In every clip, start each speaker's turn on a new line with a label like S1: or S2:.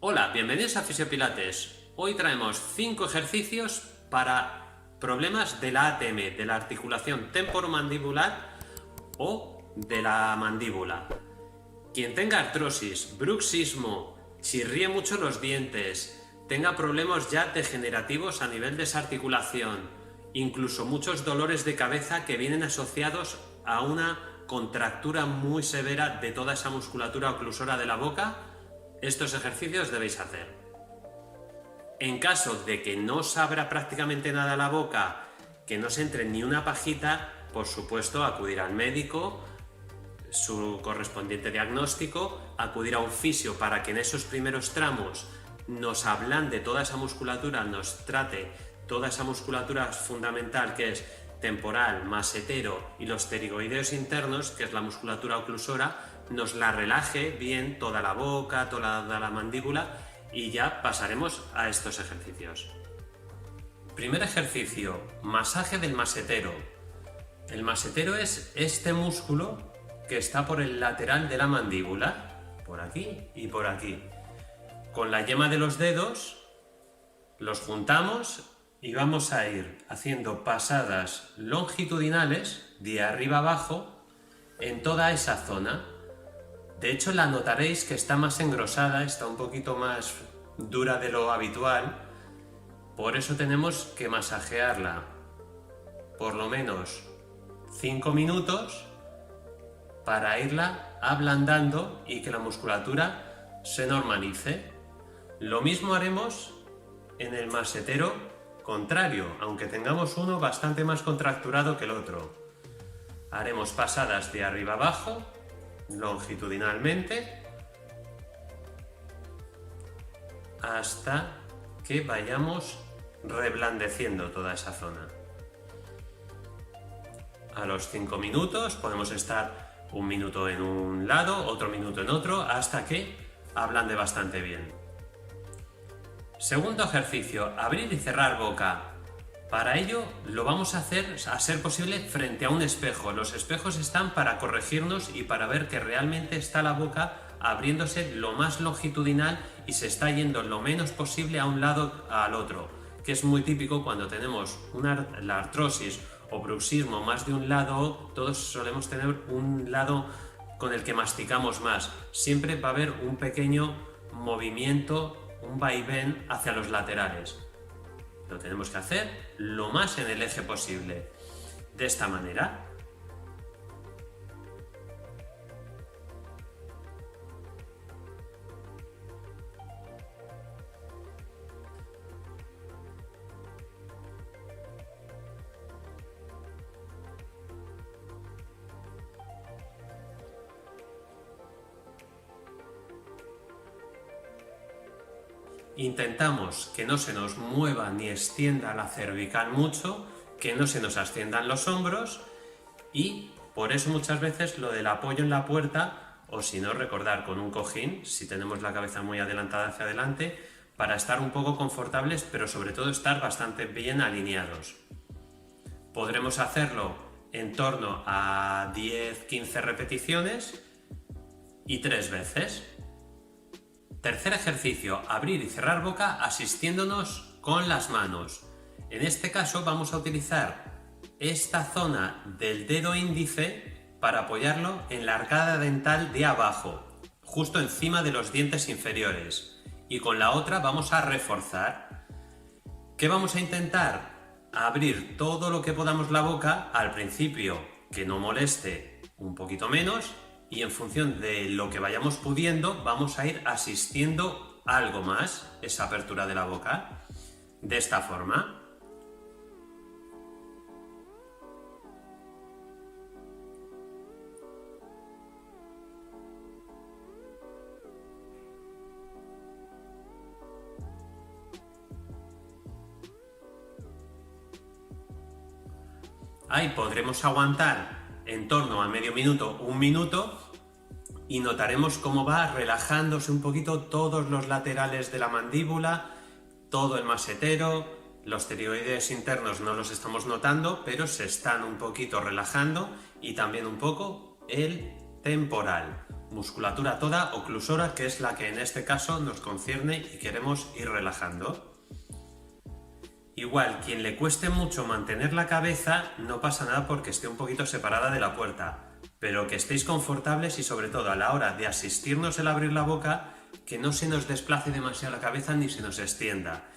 S1: Hola, bienvenidos a Fisiopilates. Hoy traemos 5 ejercicios para problemas de la ATM, de la articulación temporomandibular o de la mandíbula. Quien tenga artrosis, bruxismo, chirríe mucho los dientes, tenga problemas ya degenerativos a nivel de esa articulación, incluso muchos dolores de cabeza que vienen asociados a una contractura muy severa de toda esa musculatura oclusora de la boca, estos ejercicios debéis hacer. En caso de que no os abra prácticamente nada la boca, que no se entre ni una pajita, por supuesto acudir al médico, su correspondiente diagnóstico, acudir a un fisio para que en esos primeros tramos nos ablande toda esa musculatura, nos trate toda esa musculatura fundamental que es temporal, masetero y los pterigoideos internos, que es la musculatura oclusora, nos la relaje bien toda la boca, toda la mandíbula y ya pasaremos a estos ejercicios. Primer ejercicio, masaje del masetero. El masetero es este músculo que está por el lateral de la mandíbula, por aquí y por aquí. Con la yema de los dedos los juntamos y vamos a ir haciendo pasadas longitudinales de arriba abajo en toda esa zona. De hecho, la notaréis que está más engrosada, está un poquito más dura de lo habitual, por eso tenemos que masajearla por lo menos 5 minutos para irla ablandando y que la musculatura se normalice. Lo mismo haremos en el masetero contrario, aunque tengamos uno bastante más contracturado que el otro. Haremos pasadas de arriba abajo, longitudinalmente, hasta que vayamos reblandeciendo toda esa zona. A los 5 minutos podemos estar un minuto en un lado, otro minuto en otro, hasta que ablande bastante bien. Segundo ejercicio, abrir y cerrar boca. Para ello lo vamos a hacer, a ser posible, frente a un espejo. Los espejos están para corregirnos y para ver que realmente está la boca abriéndose lo más longitudinal y se está yendo lo menos posible a un lado al otro, que es muy típico cuando tenemos la artrosis o bruxismo más de un lado. Todos solemos tener un lado con el que masticamos más. Siempre va a haber un pequeño movimiento, un vaivén hacia los laterales. Lo tenemos que hacer lo más en el eje posible. De esta manera. Intentamos que no se nos mueva ni extienda la cervical mucho, que no se nos asciendan los hombros y por eso muchas veces lo del apoyo en la puerta, o si no, recordar con un cojín, si tenemos la cabeza muy adelantada hacia adelante, para estar un poco confortables, pero sobre todo estar bastante bien alineados. Podremos hacerlo en torno a 10-15 repeticiones y 3 veces. Tercer ejercicio, abrir y cerrar boca asistiéndonos con las manos. En este caso vamos a utilizar esta zona del dedo índice para apoyarlo en la arcada dental de abajo, justo encima de los dientes inferiores. Y con la otra vamos a reforzar. ¿Qué vamos a intentar? Abrir todo lo que podamos la boca al principio, que no moleste, un poquito menos. Y en función de lo que vayamos pudiendo, vamos a ir asistiendo algo más esa apertura de la boca. De esta forma. Ahí podremos aguantar en torno a medio minuto, un minuto, y notaremos cómo va relajándose un poquito todos los laterales de la mandíbula, todo el masetero, los pterigoideos internos no los estamos notando, pero se están un poquito relajando y también un poco el temporal. musculatura toda oclusora, que es la que en este caso nos concierne y queremos ir relajando. Igual, quien le cueste mucho mantener la cabeza, no pasa nada porque esté un poquito separada de la puerta, pero que estéis confortables y sobre todo a la hora de asistirnos el abrir la boca, que no se nos desplace demasiado la cabeza ni se nos extienda.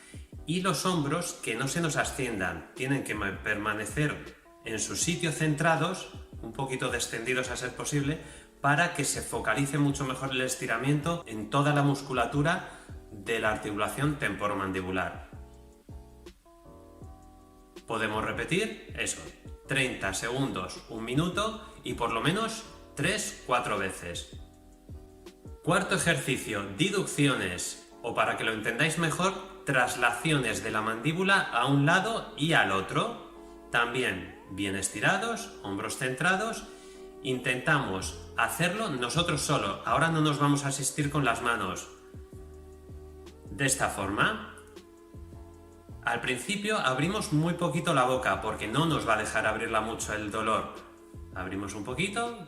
S1: Y los hombros que no se nos asciendan, tienen que permanecer en su sitio centrados, un poquito descendidos a ser posible, para que se focalice mucho mejor el estiramiento en toda la musculatura de la articulación temporomandibular. Podemos repetir eso, 30 segundos, un minuto y por lo menos 3-4 veces. Cuarto ejercicio, deducciones, o para que lo entendáis mejor, traslaciones de la mandíbula a un lado y al otro. También bien estirados, hombros centrados. Intentamos hacerlo nosotros solo, ahora no nos vamos a asistir con las manos. De esta forma. Al principio abrimos muy poquito la boca porque no nos va a dejar abrirla mucho el dolor. Abrimos un poquito.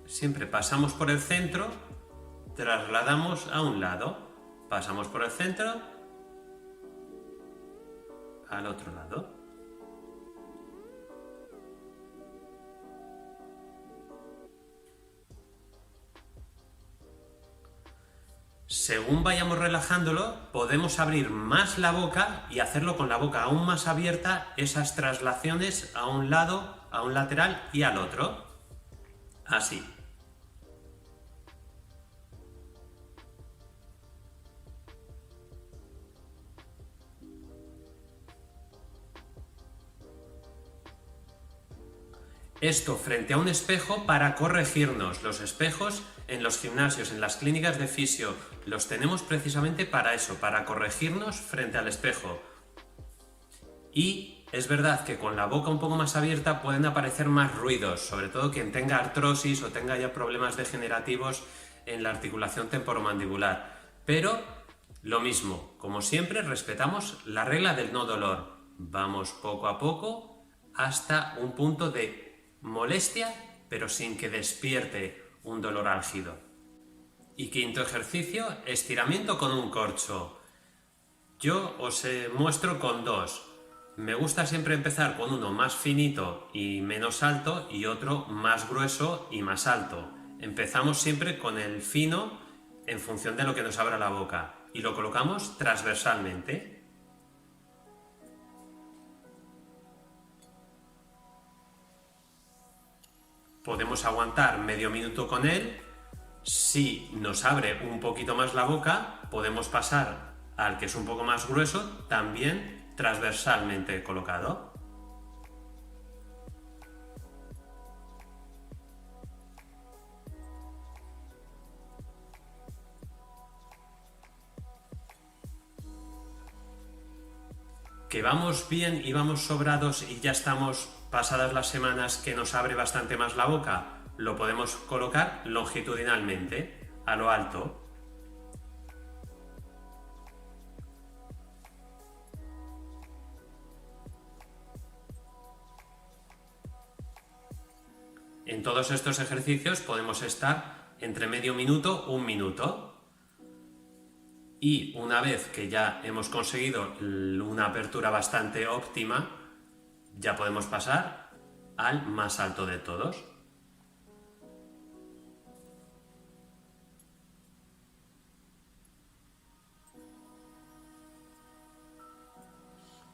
S1: Siempre pasamos por el centro, trasladamos a un lado. Pasamos por el centro, al otro lado. Según vayamos relajándolo, podemos abrir más la boca y hacerlo con la boca aún más abierta, esas traslaciones a un lado, a un lateral y al otro. Así. Esto frente a un espejo para corregirnos. Los espejos en los gimnasios, en las clínicas de fisio, los tenemos precisamente para eso, para corregirnos frente al espejo. Y es verdad que con la boca un poco más abierta pueden aparecer más ruidos, sobre todo quien tenga artrosis o tenga ya problemas degenerativos en la articulación temporomandibular. Pero lo mismo, como siempre, respetamos la regla del no dolor. Vamos poco a poco hasta un punto de molestia, pero sin que despierte un dolor álgido. Y quinto ejercicio, estiramiento con un corcho. Yo os muestro con dos. Me gusta siempre empezar con uno más finito y menos alto y otro más grueso y más alto. Empezamos siempre con el fino en función de lo que nos abra la boca y lo colocamos transversalmente. Podemos aguantar medio minuto con él. Si nos abre un poquito más la boca, podemos pasar al que es un poco más grueso, también transversalmente colocado. Que vamos bien y vamos sobrados y ya estamos pasadas las semanas que nos abre bastante más la boca, lo podemos colocar longitudinalmente, a lo alto. En todos estos ejercicios podemos estar entre medio minuto, un minuto. Y una vez que ya hemos conseguido una apertura bastante óptima, ya podemos pasar al más alto de todos.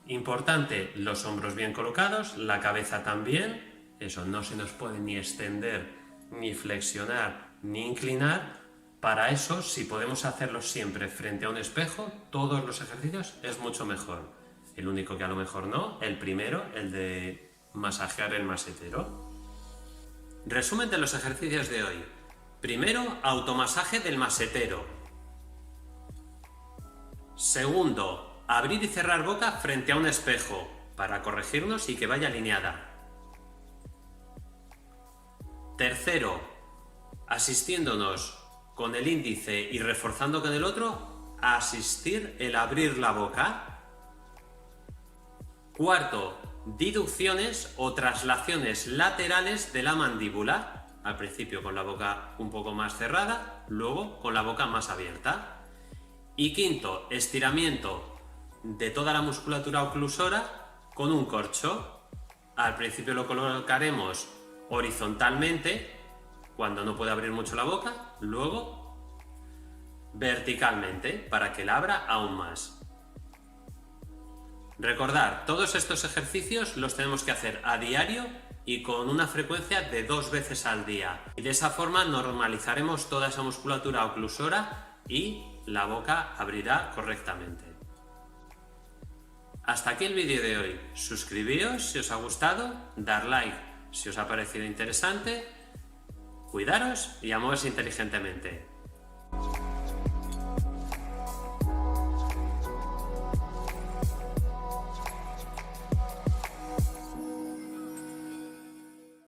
S1: Importante, los hombros bien colocados, la cabeza también, eso no se nos puede ni extender, ni flexionar, ni inclinar. Para eso, si podemos hacerlo siempre frente a un espejo, todos los ejercicios es mucho mejor. El único que a lo mejor no, el primero, el de masajear el masetero. Resumen de los ejercicios de hoy. Primero, automasaje del masetero. Segundo, abrir y cerrar boca frente a un espejo para corregirnos y que vaya alineada. Tercero, asistiéndonos con el índice y reforzando con el otro, a asistir el abrir la boca. Cuarto, diducciones o traslaciones laterales de la mandíbula, al principio con la boca un poco más cerrada, luego con la boca más abierta. Y quinto, estiramiento de toda la musculatura oclusora con un corcho. Al principio lo colocaremos horizontalmente, cuando no puede abrir mucho la boca, luego verticalmente, para que la abra aún más. Recordar, todos estos ejercicios los tenemos que hacer a diario y con una frecuencia de 2 veces al día. Y de esa forma normalizaremos toda esa musculatura oclusora y la boca abrirá correctamente. Hasta aquí el vídeo de hoy. Suscribíos si os ha gustado, dar like si os ha parecido interesante. Cuidaros y amoveos inteligentemente.